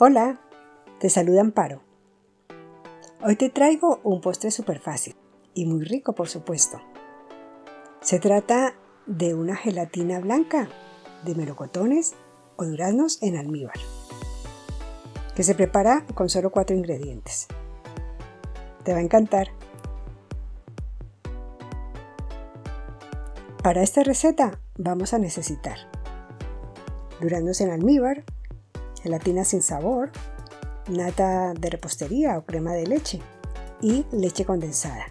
Hola, te saluda Amparo. Hoy te traigo un postre súper fácil y muy rico, por supuesto. Se trata de una gelatina blanca de melocotones o duraznos en almíbar, que se prepara con solo 4 ingredientes. Te va a encantar. Para esta receta vamos a necesitar duraznos en almíbar, gelatina sin sabor, nata de repostería o crema de leche y leche condensada.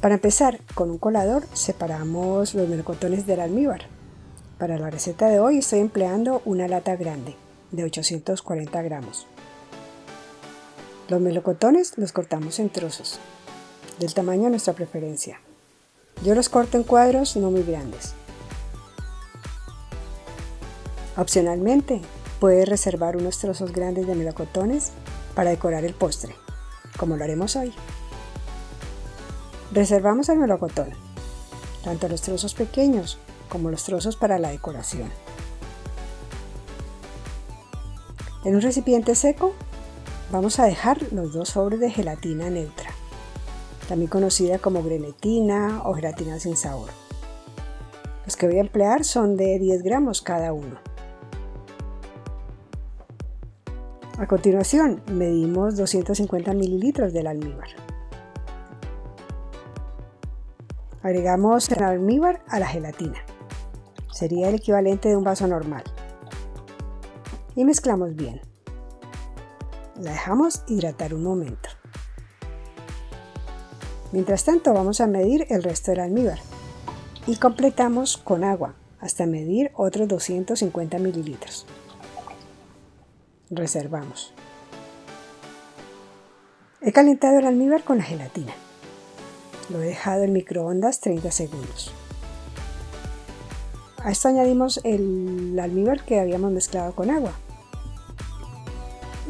Para empezar, con un colador separamos los melocotones del almíbar. Para la receta de hoy estoy empleando una lata grande de 840 gramos. Los melocotones los cortamos en trozos, del tamaño de nuestra preferencia. Yo los corto en cuadros no muy grandes. Opcionalmente, puedes reservar unos trozos grandes de melocotones para decorar el postre, como lo haremos hoy. Reservamos el melocotón, tanto los trozos pequeños como los trozos para la decoración. En un recipiente seco, vamos a dejar los 2 sobres de gelatina neutra, también conocida como grenetina o gelatina sin sabor. Los que voy a emplear son de 10 gramos cada uno. A continuación, medimos 250 mililitros del almíbar. Agregamos el almíbar a la gelatina. Sería el equivalente de un vaso normal. Y mezclamos bien. La dejamos hidratar un momento. Mientras tanto, vamos a medir el resto del almíbar y completamos con agua hasta medir otros 250 mililitros. Reservamos. He calentado el almíbar con la gelatina. Lo he dejado en microondas 30 segundos. A esto añadimos el almíbar que habíamos mezclado con agua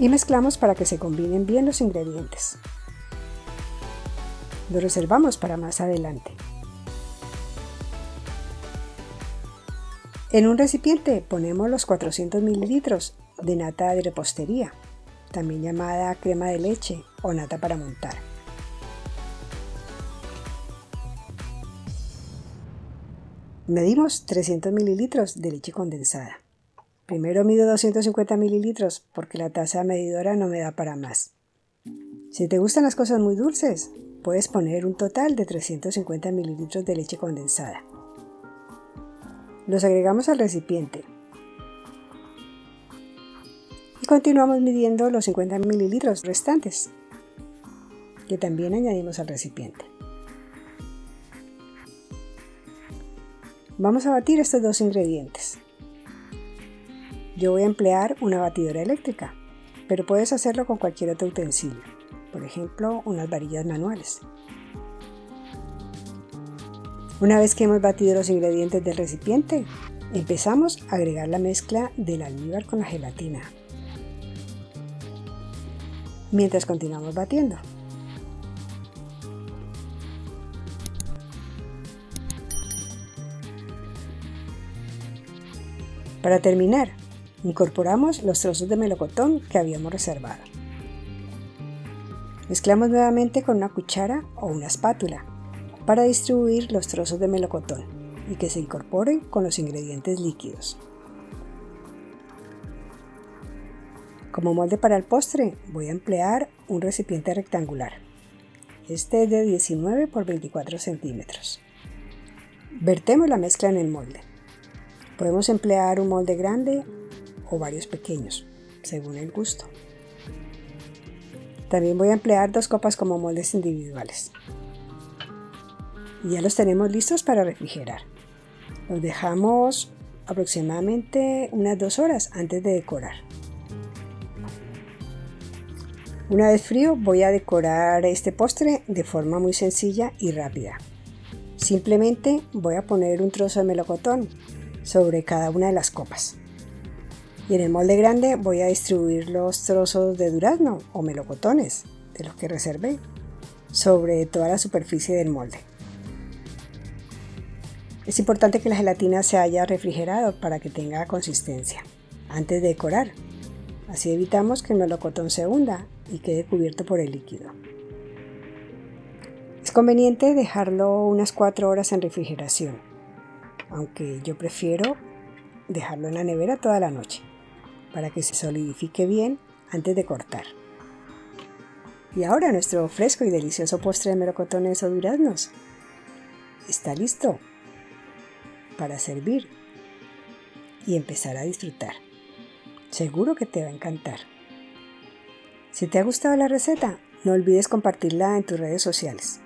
y mezclamos para que se combinen bien los ingredientes. Lo reservamos para más adelante. En un recipiente ponemos los 400 mililitros de nata de repostería, también llamada crema de leche o nata para montar. Medimos 300 mililitros de leche condensada. Primero mido 250 mililitros porque la taza medidora no me da para más. Si te gustan las cosas muy dulces, puedes poner un total de 350 mililitros de leche condensada. Los agregamos al recipiente y continuamos midiendo los 50 mililitros restantes, que también añadimos al recipiente. Vamos a batir estos 2 ingredientes. Yo voy a emplear una batidora eléctrica, pero puedes hacerlo con cualquier otro utensilio. Por ejemplo, unas varillas manuales. Una vez que hemos batido los ingredientes del recipiente, empezamos a agregar la mezcla del almíbar con la gelatina, mientras continuamos batiendo. Para terminar, incorporamos los trozos de melocotón que habíamos reservado. Mezclamos nuevamente con una cuchara o una espátula para distribuir los trozos de melocotón y que se incorporen con los ingredientes líquidos. Como molde para el postre voy a emplear un recipiente rectangular. Este es de 19 por 24 centímetros. Vertemos la mezcla en el molde. Podemos emplear un molde grande o varios pequeños, según el gusto. También voy a emplear 2 copas como moldes individuales. Y ya los tenemos listos para refrigerar. Los dejamos aproximadamente unas 2 horas antes de decorar. Una vez frío, voy a decorar este postre de forma muy sencilla y rápida. Simplemente voy a poner un trozo de melocotón sobre cada una de las copas. Y en el molde grande voy a distribuir los trozos de durazno o melocotones, de los que reservé, sobre toda la superficie del molde. Es importante que la gelatina se haya refrigerado para que tenga consistencia antes de decorar. Así evitamos que el melocotón se hunda y quede cubierto por el líquido. Es conveniente dejarlo unas 4 horas en refrigeración, aunque yo prefiero dejarlo en la nevera toda la noche para que se solidifique bien antes de cortar. Y ahora nuestro fresco y delicioso postre de melocotones o duraznos está listo para servir y empezar a disfrutar. Seguro que te va a encantar. Si te ha gustado la receta, no olvides compartirla en tus redes sociales.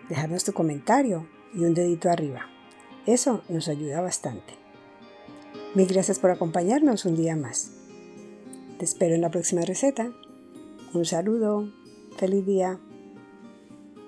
Dejarnos tu comentario y un dedito arriba. Eso nos ayuda bastante. Mil gracias por acompañarnos un día más. Te espero en la próxima receta. Un saludo. Feliz día.